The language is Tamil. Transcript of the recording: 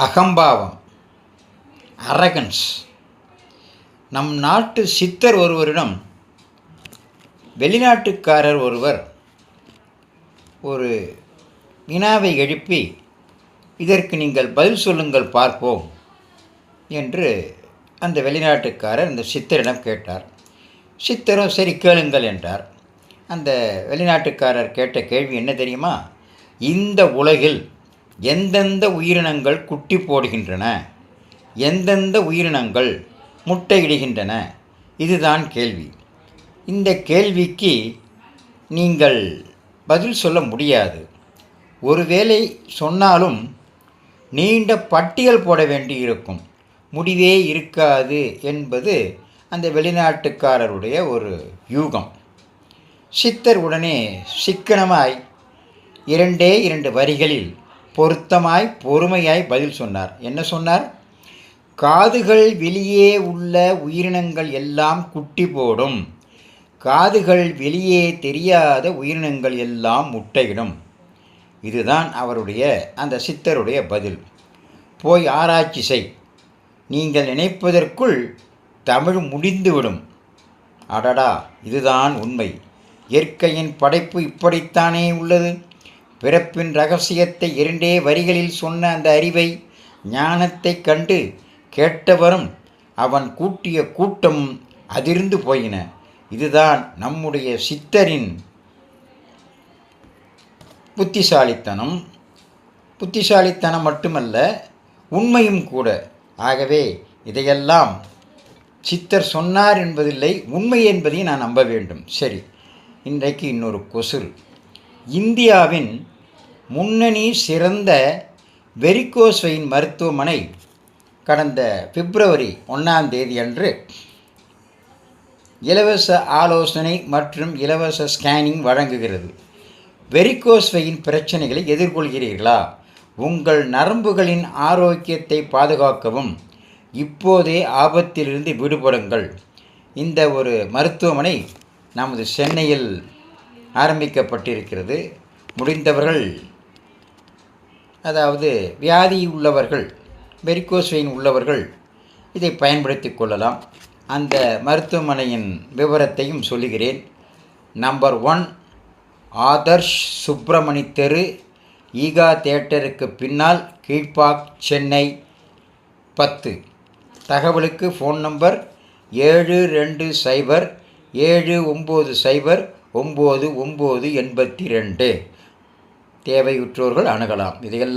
அகம்பாவம், அரகன்ஸ். நம் நாட்டு சித்தர் ஒருவரிடம் வெளிநாட்டுக்காரர் ஒருவர் ஒரு வினாவை எழுப்பி, இதற்கு நீங்கள் பதில் சொல்லுங்கள் பார்ப்போம் என்று அந்த வெளிநாட்டுக்காரர் அந்த சித்தரிடம் கேட்டார். சித்தரும் சரி கேளுங்கள் என்றார். அந்த வெளிநாட்டுக்காரர் கேட்ட கேள்வி என்ன தெரியுமா? இந்த உலகில் எந்தெந்த உயிரினங்கள் குட்டி போடுகின்றன, எந்தெந்த உயிரினங்கள் முட்டையிடுகின்றன, இதுதான் கேள்வி. இந்த கேள்விக்கு நீங்கள் பதில் சொல்ல முடியாது. ஒருவேளை சொன்னாலும் நீண்ட பட்டியல் போட வேண்டியிருக்கும், முடிவே இருக்காது என்பது அந்த வெளிநாட்டுக்காரருடைய ஒரு யூகம். சித்தர் உடனே சிக்கனமாய் 2 வரிகளில் பொருத்தமாய் பொறுமையாய் பதில் சொன்னார். என்ன சொன்னார்? காதுகள் வெளியே உள்ள உயிரினங்கள் எல்லாம் குட்டி போடும், காதுகள் வெளியே தெரியாத உயிரினங்கள் எல்லாம் முட்டையிடும். இதுதான் அவருடைய அந்த சித்தருடைய பதில். போய் ஆராய்ச்சி செய், நீங்கள் நினைப்பதற்குள் தமிழ் முடிந்துவிடும். அடடா, இதுதான் உண்மை. இயற்கையின் படைப்பு இப்படித்தானே உள்ளது. பிறப்பின் இரகசியத்தை 2 வரிகளில் சொன்ன அந்த அறிவை, ஞானத்தை கண்டு கேட்டவரும் அவன் கூட்டிய கூட்டம் அதிர்ந்து போயின. இதுதான் நம்முடைய சித்தரின் புத்திசாலித்தனம். புத்திசாலித்தனம் மட்டுமல்ல, உண்மையும் கூட. ஆகவே இதையெல்லாம் சித்தர் சொன்னார் என்பதில்லை, உண்மை என்பதையும் நான் நம்ப வேண்டும். சரி, இன்றைக்கு இன்னொரு கொசுறு. இந்தியாவின் முன்னணி சிறந்த வெரிகோஸ் வெயின் மருத்துவமனை கடந்த பிப்ரவரி 1 அன்று இலவச ஆலோசனை மற்றும் இலவச ஸ்கேனிங் வழங்குகிறது. வெரிகோஸ் வெயின் பிரச்சனைகளை எதிர்கொள்கிறீர்களா? உங்கள் நரம்புகளின் ஆரோக்கியத்தை பாதுகாக்கவும் இப்போதே ஆபத்திலிருந்து விடுபடுங்கள். இந்த ஒரு மருத்துவமனை நமது சென்னையில் ஆரம்பிக்கப்பட்டிருக்கிறது. முடிந்தவர்கள், அதாவது வியாதி உள்ளவர்கள், வெரிகோஸ் வெயின் உள்ளவர்கள் இதை பயன்படுத்தி கொள்ளலாம். அந்த மருத்துவமனையின் விவரத்தையும் சொல்லுகிறேன். நம்பர் 1, ஆதர்ஷ் சுப்பிரமணி தெரு, ஈகா தியேட்டருக்கு பின்னால், கீழ்பாக், சென்னை 10. தகவலுக்கு ஃபோன் நம்பர் 7207909982. தேவையுற்றோர்கள் அணுகலாம். இதையெல்லாம்